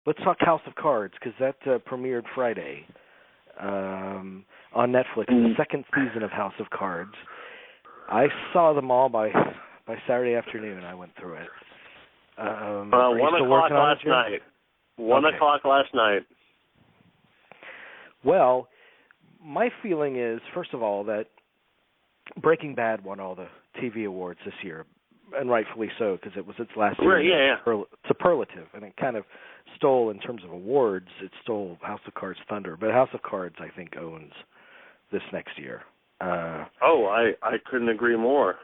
let's talk House of Cards, because that premiered Friday on Netflix, the second season of House of Cards. I saw them all by Saturday afternoon. I went through it. 1 o'clock last night. 1 o'clock last night. Well, my feeling is, first of all, that Breaking Bad won all the TV awards this year, and rightfully so, because it was its last year. Yeah. Superlative, and it kind of stole, in terms of awards, it stole House of Cards' thunder. But House of Cards, I think, owns this next year. I couldn't agree more.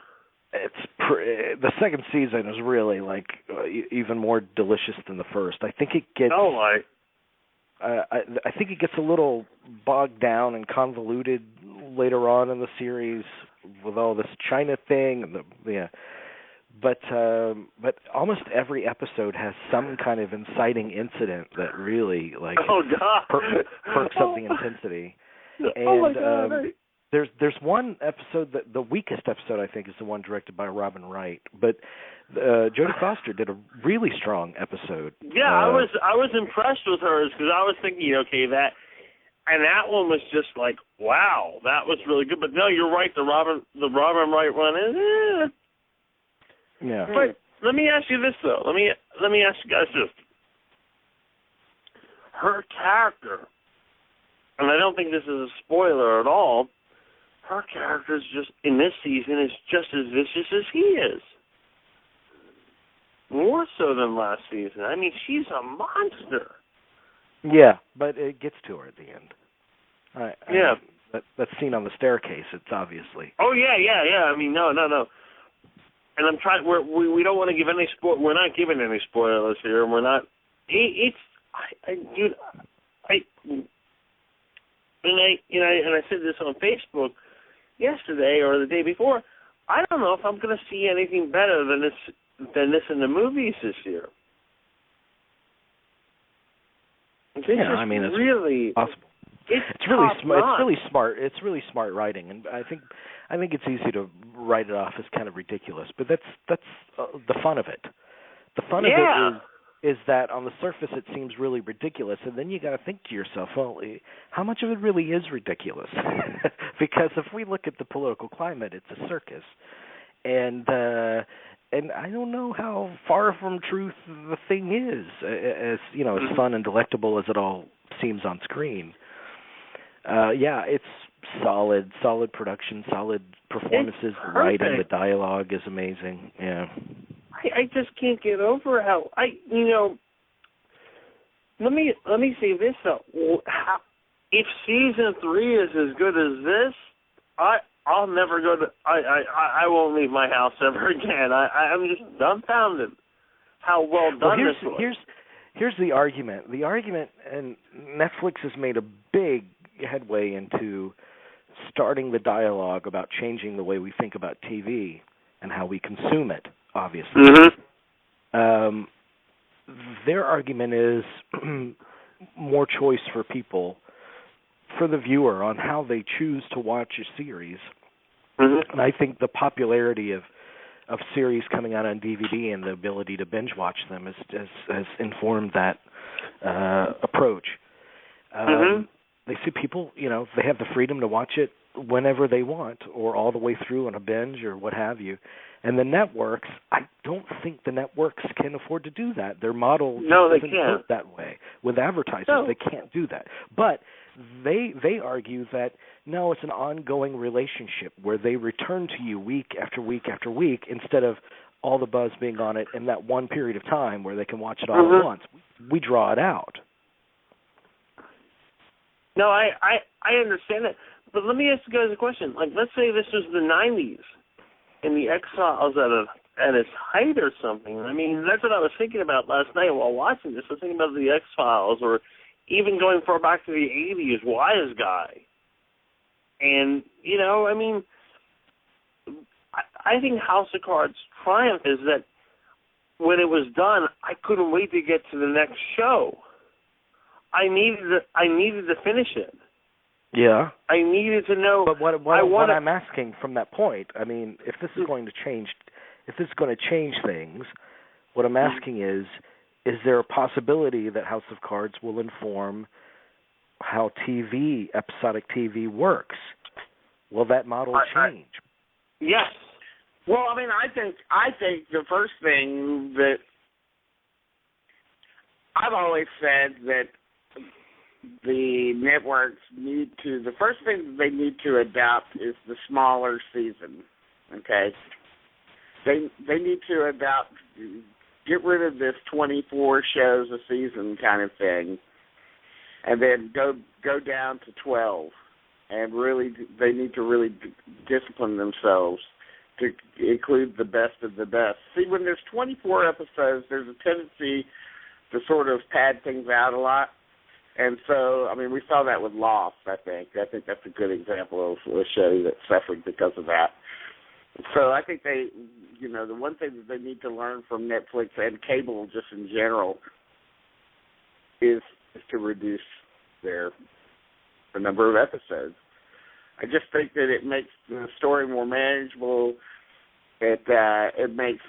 The second season is really even more delicious than the first. I think it gets. I think it gets a little bogged down and convoluted later on in the series with all this China thing and but almost every episode has some kind of inciting incident that really perks up the intensity. And there's one episode that the weakest episode, I think, is the one directed by Robin Wright, but Jodie Foster did a really strong episode. Yeah, I was impressed with hers, because I was thinking, okay, that one was just like, wow, that was really good. But no, you're right, the Robin Wright one is. Yeah. But let me ask you this though. Let me ask you guys this. Her character, and I don't think this is a spoiler at all. Her character is in this season is just as vicious as he is. More so than last season. I mean, she's a monster. Yeah, but it gets to her at the end. Yeah. That's seen on the staircase, it's obviously. Oh, yeah. I mean, no. And I'm trying, we don't want to give any we're not giving any spoilers here, and we're not, dude, and I said this on Facebook yesterday or the day before, I don't know if I'm going to see anything better than this in the movies this year. It's really possible. It's really smart. It's really smart writing, and I think it's easy to write it off as kind of ridiculous, but that's the fun of it. The fun of it is that on the surface it seems really ridiculous, and then you got to think to yourself, well, how much of it really is ridiculous? Because if we look at the political climate, it's a circus, and I don't know how far from truth the thing is, as as fun and delectable as it all seems on screen. It's solid production, solid performances, writing, the dialogue is amazing. Yeah. I just can't get over how let me say this though. If season 3 is as good as this, I'll never go to. I won't leave my house ever again. I'm just dumbfounded how well done this was. Here's the argument. The argument, and Netflix has made a big headway into starting the dialogue about changing the way we think about TV and how we consume it, obviously. Mm-hmm. Their argument is more choice for people, for the viewer, on how they choose to watch a series. Mm-hmm. And I think the popularity of series coming out on DVD and the ability to binge watch them has informed that approach. They see people, they have the freedom to watch it whenever they want, or all the way through on a binge or what have you. And the networks, I don't think the networks can afford to do that. Their model doesn't work that way. With advertisers, they can't do that. But they argue that, no, it's an ongoing relationship where they return to you week after week after week, instead of all the buzz being on it in that one period of time where they can watch it all at once. We draw it out. No, I understand that. But let me ask you guys a question. Like, let's say this was the 90s and the X-Files at its height or something. I mean, that's what I was thinking about last night while watching this. I was thinking about the X-Files, or even going far back to the 80s, Wise Guy. And, I mean, I think House of Cards' triumph is that when it was done, I couldn't wait to get to the next show. I needed to finish it. Yeah. I needed to know. But what I'm asking from that point, I mean, if this is going to change things, what I'm asking is is there a possibility that House of Cards will inform how episodic TV works? Will that model change? Yes. Well, I mean, I think the first thing that I've always said that the networks the first thing they need to adopt is the smaller season. Okay, they need to get rid of this 24 shows a season kind of thing, and then go down to 12, and really they need to really discipline themselves to include the best of the best. See, when there's 24 episodes, there's a tendency to sort of pad things out a lot. And so, I mean, we saw that with Lost, I think. I think that's a good example of a show that suffered because of that. So I think the one thing that they need to learn from Netflix and cable just in general is to reduce the number of episodes. I just think that it makes the story more manageable. It makes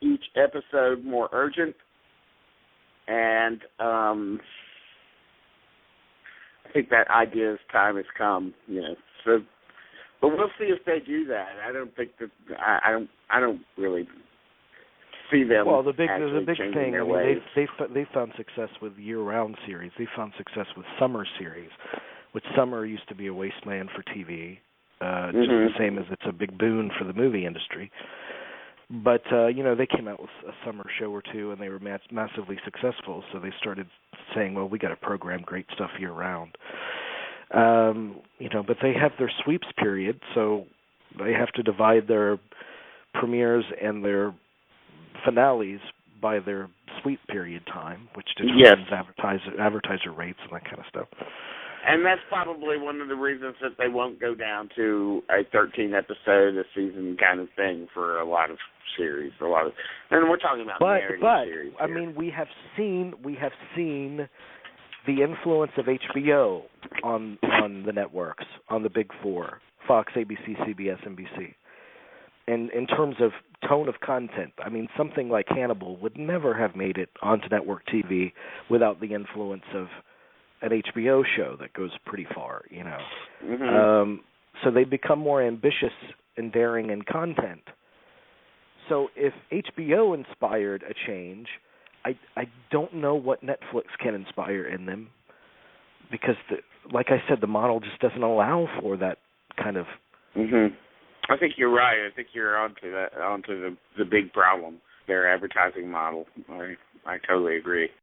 each episode more urgent, and I think that idea's time has come. So, but we'll see if they do that. I don't think that I don't really see them. Well, the big changing thing. Their I mean, ways. they found success with year-round series. They found success with summer series, which summer used to be a wasteland for TV, just the same as it's a big boon for the movie industry. But they came out with a summer show or two, and they were massively successful. So they started saying, "Well, we got to program great stuff year-round." But they have their sweeps period, so they have to divide their premieres and their finales by their sweep period time, which determines advertiser rates and that kind of stuff. And that's probably one of the reasons that they won't go down to a 13-episode a season kind of thing for a lot of series. And we're talking about narrative series. But I mean, we have seen the influence of HBO on the networks, on the big four: Fox, ABC, CBS, NBC. And in terms of tone of content, I mean, something like Hannibal would never have made it onto network TV without the influence of an HBO show that goes pretty far, So they become more ambitious and daring in content. So if HBO inspired a change, I don't know what Netflix can inspire in them, because, like I said, the model just doesn't allow for that kind of... I think you're right. I think you're onto the big problem, their advertising model. I totally agree.